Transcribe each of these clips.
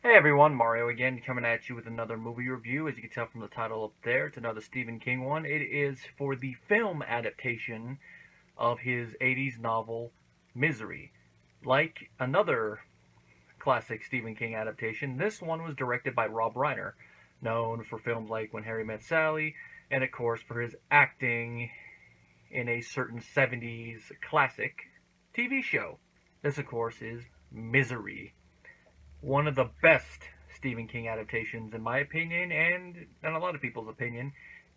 Hey everyone, Mario again, coming at you with another movie review. As you can tell from the title up there, it's another Stephen King one. It is for the film adaptation of his 80s novel, Misery. Like another classic Stephen King adaptation, this one was directed by Rob Reiner, known for films like When Harry Met Sally, and of course for his acting in a certain 70s classic TV show. This, of course, is Misery, one of the best Stephen King adaptations, in my opinion, and in a lot of people's opinion.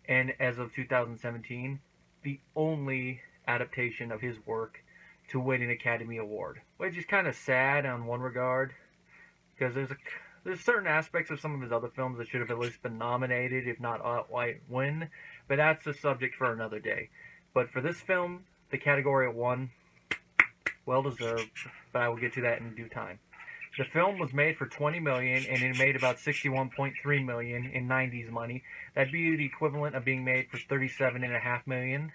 And as of 2017, the only adaptation of his work to win an Academy Award, which is kind of sad on one regard, because there's certain aspects of some of his other films that should have at least been nominated, if not outright win. But that's a subject for another day. But for this film, the category it won, well deserved. But I will get to that in due time. The film was made for 20 million and it made about 61.3 million in 90s money. That'd be the equivalent of being made for 37.5 million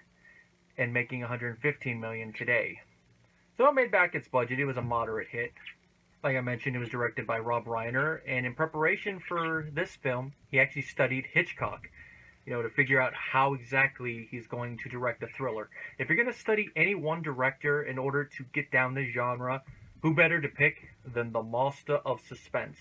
and making 115 million today. So it made back its budget. It was a moderate hit. Like I mentioned, it was directed by Rob Reiner, and in preparation for this film, he actually studied Hitchcock, to figure out how exactly he's going to direct a thriller. If you're going to study any one director in order to get down this genre, who better to pick than the master of suspense?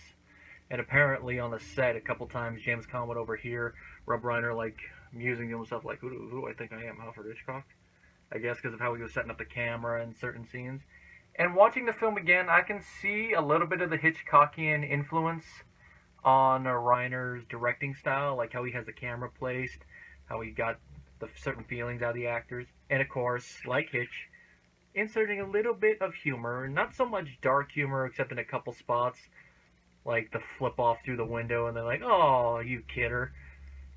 And apparently on the set, a couple times, James Caan would overhear Rob Reiner musing to himself, like, who do I think I am, Alfred Hitchcock? I guess because of how he was setting up the camera in certain scenes. And watching the film again, I can see a little bit of the Hitchcockian influence on Reiner's directing style, like how he has the camera placed, how he got the certain feelings out of the actors, and of course, like Hitch, inserting a little bit of humor, not so much dark humor, except in a couple spots, like the flip off through the window, and they're like, "Oh, you kidder,"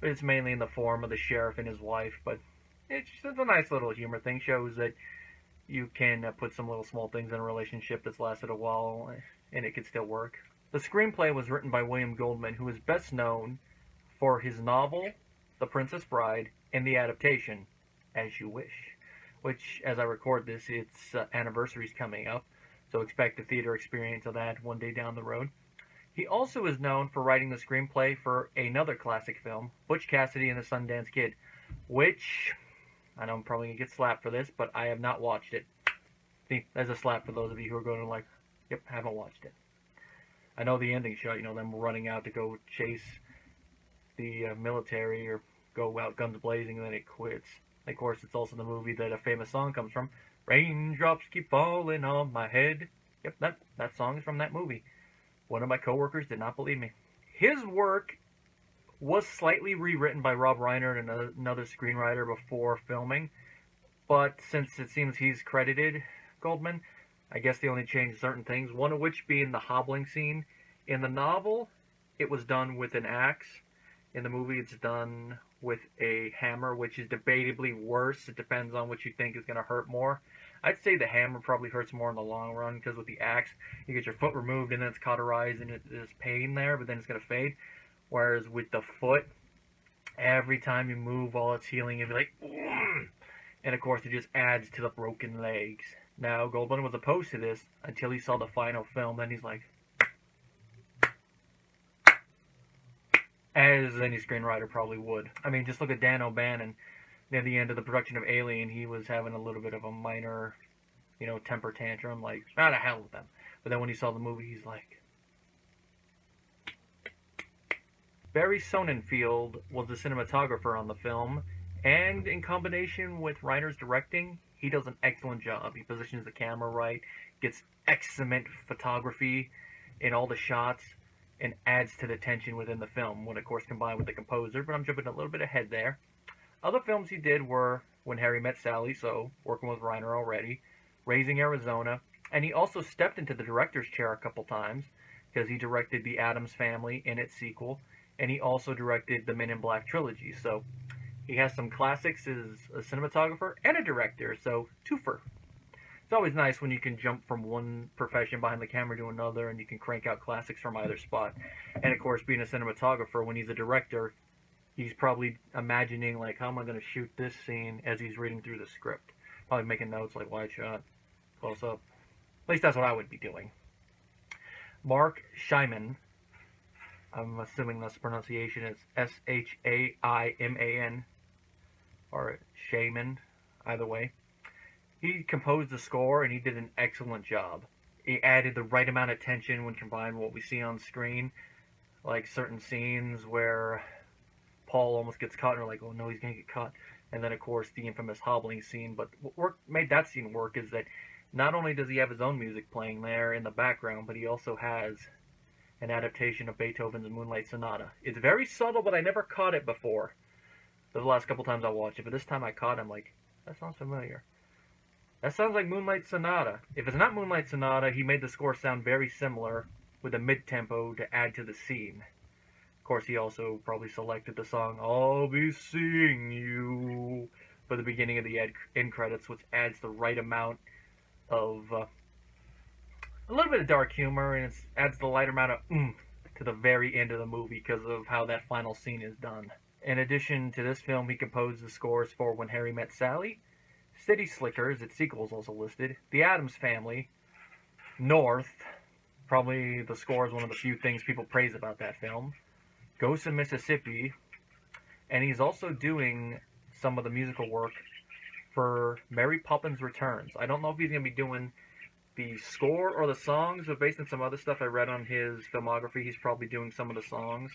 but it's mainly in the form of the sheriff and his wife. But it's a nice little humor thing. Shows that you can put some little small things in a relationship that's lasted a while, and it can still work. The screenplay was written by William Goldman, who is best known for his novel, The Princess Bride, and the adaptation, As You Wish, which, as I record this, its anniversary's coming up, so expect a theater experience of that one day down the road. He also is known for writing the screenplay for another classic film, Butch Cassidy and the Sundance Kid, which, I know I'm probably going to get slapped for this, but I have not watched it. See, there's a slap for those of you who are going to yep, haven't watched it. I know the ending shot, them running out to go chase the military or go out guns blazing and then it quits. Of course, it's also the movie that a famous song comes from. Raindrops keep falling on my head. Yep, that song is from that movie. One of my coworkers did not believe me. His work was slightly rewritten by Rob Reiner and another screenwriter before filming, but since it seems he's credited Goldman, I guess they only changed certain things, one of which being the hobbling scene. In the novel, it was done with an axe. In the movie, it's done with a hammer, which is debatably worse. It depends on what you think is going to hurt more. I'd say the hammer probably hurts more in the long run, because with the axe, you get your foot removed and then it's cauterized and there's pain there, but then it's going to fade. Whereas with the foot, every time you move while it's healing, you'll be like, "Ugh!" And of course, it just adds to the broken legs. Now, Goldman was opposed to this until he saw the final film. Then he's like, as any screenwriter probably would. I mean, just look at Dan O'Bannon. Near the end of the production of Alien, he was having a little bit of a minor, temper tantrum, like, out of hell with them. But then when he saw the movie, he's like... Barry Sonnenfeld was the cinematographer on the film, and in combination with Reiner's directing, he does an excellent job. He positions the camera right, gets excellent photography in all the shots, and adds to the tension within the film, when of course combined with the composer, but I'm jumping a little bit ahead there. Other films he did were When Harry Met Sally, so working with Reiner already, Raising Arizona, and he also stepped into the director's chair a couple times, because he directed The Addams Family and its sequel, and he also directed the Men in Black trilogy, so he has some classics as a cinematographer and a director, so twofer. It's always nice when you can jump from one profession behind the camera to another and you can crank out classics from either spot. And of course, being a cinematographer, when he's a director, he's probably imagining, like, how am I going to shoot this scene as he's reading through the script. Probably making notes like wide shot, close up. At least that's what I would be doing. Mark Scheiman I'm assuming that's the pronunciation. It's Shaiman, or Shaman, either way. He composed the score and he did an excellent job. He added the right amount of tension when combined with what we see on screen, like certain scenes where Paul almost gets caught and we're like, oh no, he's gonna get caught. And then of course the infamous hobbling scene. But what made that scene work is that not only does he have his own music playing there in the background, but he also has an adaptation of Beethoven's Moonlight Sonata. It's very subtle, but I never caught it before. The last couple times I watched it, but this time I caught it, I'm like, that sounds familiar. That sounds like Moonlight Sonata. If it's not Moonlight Sonata, he made the score sound very similar with a mid-tempo to add to the scene. Of course, he also probably selected the song I'll Be Seeing You for the beginning of the end credits, which adds the right amount of a little bit of dark humor, and it adds the light amount of to the very end of the movie because of how that final scene is done. In addition to this film, he composed the scores for When Harry Met Sally, City Slickers, its sequel is also listed, The Addams Family, North, probably the score is one of the few things people praise about that film, Ghosts of Mississippi, and he's also doing some of the musical work for Mary Poppins Returns. I don't know if he's going to be doing the score or the songs, but based on some other stuff I read on his filmography, he's probably doing some of the songs.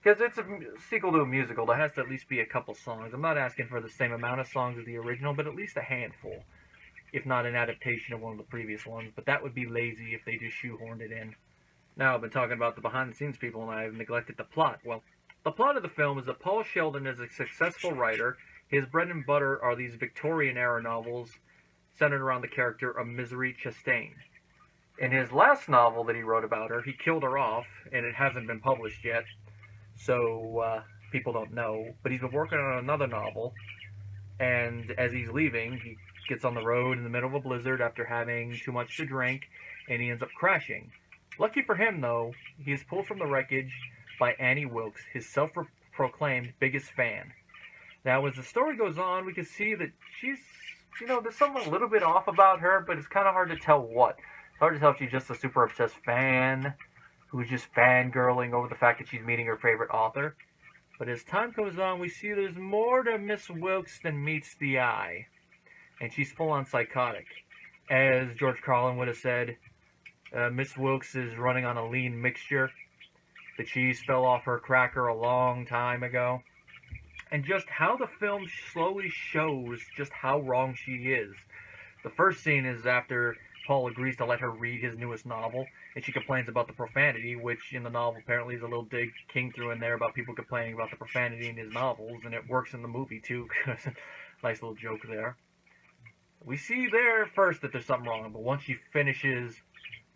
Because it's a sequel to a musical, there has to at least be a couple songs. I'm not asking for the same amount of songs as the original, but at least a handful. If not an adaptation of one of the previous ones, but that would be lazy if they just shoehorned it in. Now, I've been talking about the behind-the-scenes people, and I've neglected the plot. Well, the plot of the film is that Paul Sheldon is a successful writer. His bread and butter are these Victorian-era novels centered around the character of Misery Chastain. In his last novel that he wrote about her, he killed her off, and it hasn't been published yet, so people don't know. But he's been working on another novel, and as he's leaving, he gets on the road in the middle of a blizzard after having too much to drink, and he ends up crashing. Lucky for him, though, he is pulled from the wreckage by Annie Wilkes, his self-proclaimed biggest fan. Now, as the story goes on, we can see that she's, there's something a little bit off about her, but it's kind of hard to tell what. It's hard to tell if she's just a super obsessed fan who's just fangirling over the fact that she's meeting her favorite author. But as time goes on, we see there's more to Miss Wilkes than meets the eye. And she's full-on psychotic. As George Carlin would have said, Miss Wilkes is running on a lean mixture. The cheese fell off her cracker a long time ago. And just how the film slowly shows just how wrong she is. The first scene is after Paul agrees to let her read his newest novel, and she complains about the profanity, which in the novel apparently is a little dig King threw in there about people complaining about the profanity in his novels, and it works in the movie too, because nice little joke there. We see there first that there's something wrong, but once she finishes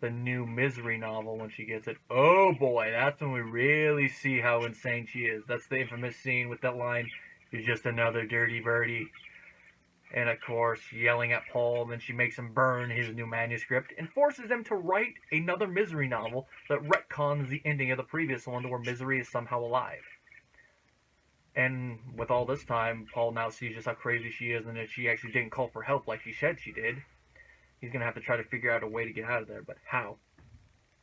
the new Misery novel, when she gets it, oh boy, that's when we really see how insane she is. That's the infamous scene with that line, "You're just another dirty birdie." And of course, yelling at Paul, and then she makes him burn his new manuscript and forces him to write another Misery novel that retcons the ending of the previous one to where Misery is somehow alive. And with all this time, Paul now sees just how crazy she is and that she actually didn't call for help like she said she did. He's going to have to try to figure out a way to get out of there, but how?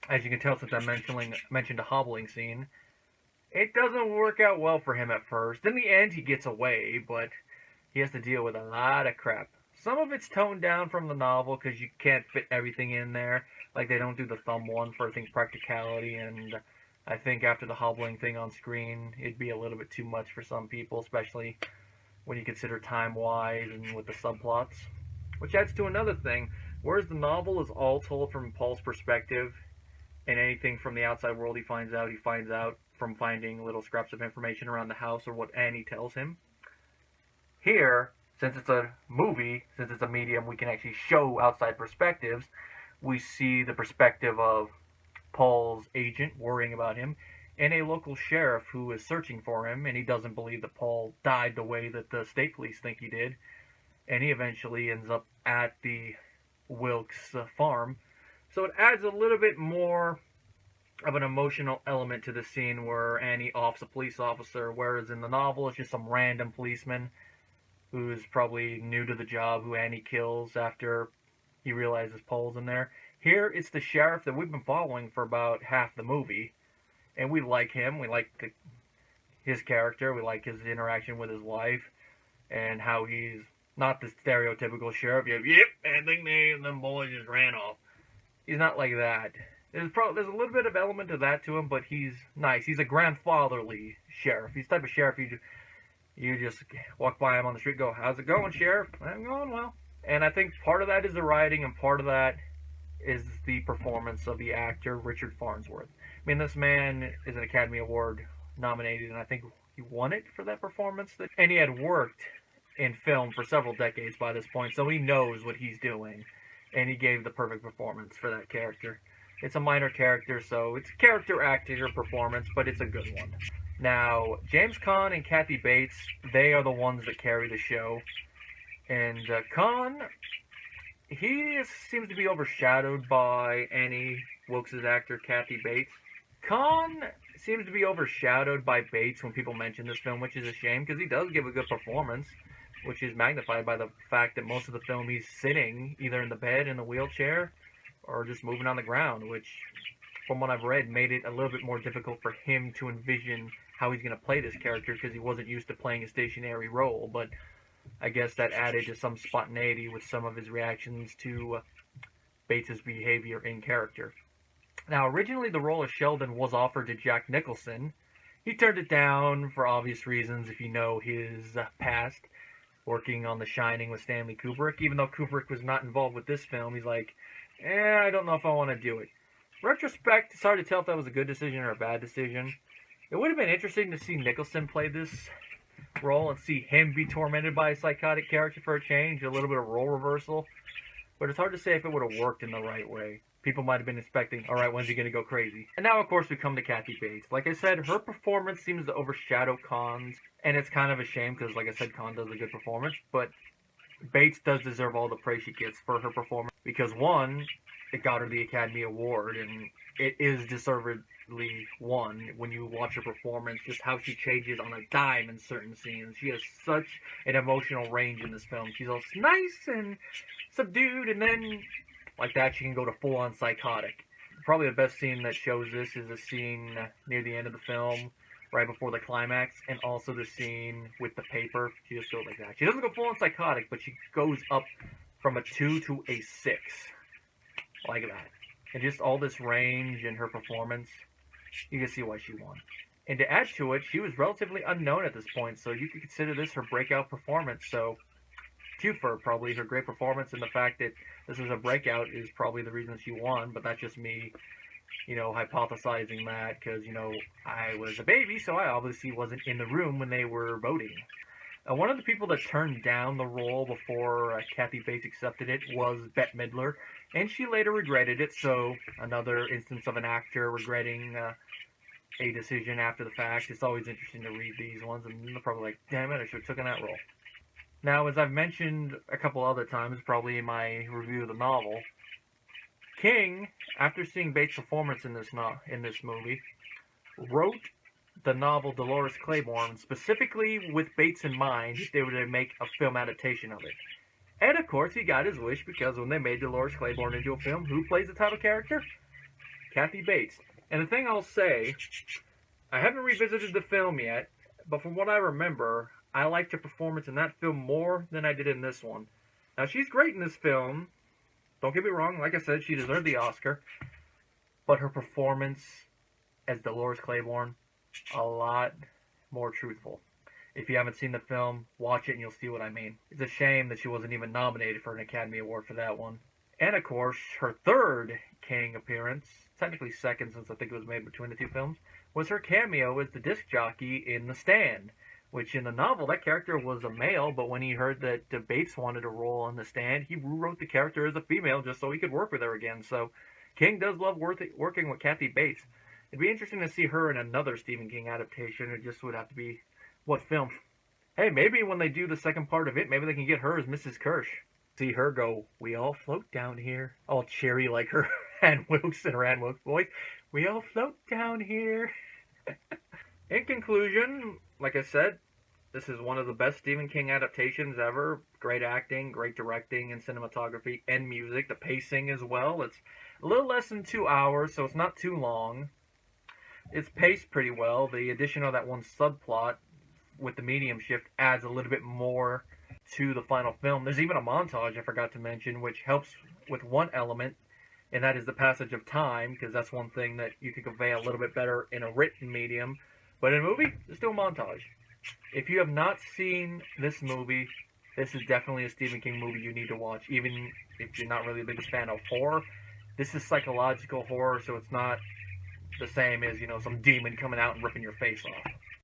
As you can tell since I mentioned a hobbling scene, it doesn't work out well for him at first. In the end, he gets away, but he has to deal with a lot of crap. Some of it's toned down from the novel because you can't fit everything in there. Like they don't do the thumb one for, I think, practicality, and I think after the hobbling thing on screen, it'd be a little bit too much for some people, especially when you consider time-wise and with the subplots. Which adds to another thing, whereas the novel is all told from Paul's perspective, and anything from the outside world he finds out from finding little scraps of information around the house or what Annie tells him. Here, since it's a movie, since it's a medium, we can actually show outside perspectives. We see the perspective of Paul's agent worrying about him, and a local sheriff who is searching for him, and he doesn't believe that Paul died the way that the state police think he did. And he eventually ends up at the Wilkes farm. So it adds a little bit more of an emotional element to the scene where Annie offs a police officer, whereas in the novel it's just some random policeman who's probably new to the job who Annie kills after he realizes Paul's in there. Here it's the sheriff that we've been following for about half the movie. and we like him. We like his character. We like his interaction with his wife, and how he's not the stereotypical sheriff. Yep, I think they and them boys just ran off. He's not like that. There's a little bit of element of that to him, but he's nice. He's a grandfatherly sheriff. He's the type of sheriff you just walk by him on the street, and go, "How's it going, sheriff?" "I'm going well." And I think part of that is the writing, and part of that is the performance of the actor Richard Farnsworth. I mean, this man is an Academy Award nominated, and I think he won it for that performance. And he had worked in film for several decades by this point, so he knows what he's doing, and he gave the perfect performance for that character. It's a minor character, so it's character acting or performance, but it's a good one. Now, James Caan and Kathy Bates, they are the ones that carry the show. And Caan, he seems to be overshadowed by Annie Wilkes' actor, Kathy Bates. Caan seems to be overshadowed by Bates when people mention this film, which is a shame, because he does give a good performance, which is magnified by the fact that most of the film he's sitting, either in the bed, in the wheelchair, or just moving on the ground, which, from what I've read, made it a little bit more difficult for him to envision how he's going to play this character, because he wasn't used to playing a stationary role. But I guess that added to some spontaneity with some of his reactions to Bates' behavior in character. Now, originally the role of Sheldon was offered to Jack Nicholson. He turned it down for obvious reasons, if you know his past, working on The Shining with Stanley Kubrick. Even though Kubrick was not involved with this film, he's like, I don't know if I want to do it. Retrospect, it's hard to tell if that was a good decision or a bad decision. It would have been interesting to see Nicholson play this role and see him be tormented by a psychotic character for a change, a little bit of role reversal. But it's hard to say if it would have worked in the right way. People might have been expecting, all right, when's he going to go crazy? And now, of course, we come to Kathy Bates. Like I said, her performance seems to overshadow Caan's, and it's kind of a shame because, like I said, Caan does a good performance, but Bates does deserve all the praise she gets for her performance because, one, it got her the Academy Award, and it is deservedly won when you watch her performance, just how she changes on a dime in certain scenes. She has such an emotional range in this film. She's all nice and subdued, and then like that she can go to full-on psychotic. Probably the best scene that shows this is the scene near the end of the film, right before the climax, and also the scene with the paper. She just goes like that. She doesn't go full-on psychotic, but she goes up from a 2 to a 6. Like that. And just all this range in her performance, you can see why she won. And to add to it, she was relatively unknown at this point, so you could consider this her breakout performance. So, for probably her great performance, and the fact that this was a breakout is probably the reason she won, but that's just me, hypothesizing that, because, I was a baby, so I obviously wasn't in the room when they were voting. One of the people that turned down the role before Kathy Bates accepted it was Bette Midler, and she later regretted it, so another instance of an actor regretting a decision after the fact. It's always interesting to read these ones, and they're probably like, damn it, I should have taken that role. Now, as I've mentioned a couple other times, probably in my review of the novel, King, after seeing Bates' performance in this movie, wrote the novel Dolores Claiborne specifically with Bates in mind if they were to make a film adaptation of it. And of course, he got his wish because when they made Dolores Claiborne into a film, who plays the title character? Kathy Bates. And the thing I'll say, I haven't revisited the film yet, but from what I remember, I liked her performance in that film more than I did in this one. Now, she's great in this film. Don't get me wrong. Like I said, she deserved the Oscar. But her performance as Dolores Claiborne, a lot more truthful. If you haven't seen the film, watch it and you'll see what I mean. It's a shame that she wasn't even nominated for an Academy Award for that one. And of course, her third King appearance, technically second since I think it was made between the two films, was her cameo as the disc jockey in The Stand. Which in the novel, that character was a male, but when he heard that Bates wanted a role on The Stand, he rewrote the character as a female just so he could work with her again. So King does love working with Kathy Bates. It'd be interesting to see her in another Stephen King adaptation. It just would have to be, what film? Hey, maybe when they do the second part of it, maybe they can get her as Mrs. Kirsch. See her go, we all float down here. All cheery like her Ann Wilkes and her Ann Wilkes voice. We all float down here. In conclusion, like I said, this is one of the best Stephen King adaptations ever. Great acting, great directing and cinematography and music. The pacing as well. It's a little less than 2 hours, so it's not too long. it's paced pretty well. The addition of that one subplot with the medium shift adds a little bit more to the final film. There's even a montage I forgot to mention, which helps with one element, and that is the passage of time, because that's one thing that you can convey a little bit better in a written medium. But in a movie, just do a montage. If you have not seen this movie, this is definitely a Stephen King movie you need to watch, even if you're not really the biggest fan of horror. This is psychological horror, so it's not the same as, some demon coming out and ripping your face off.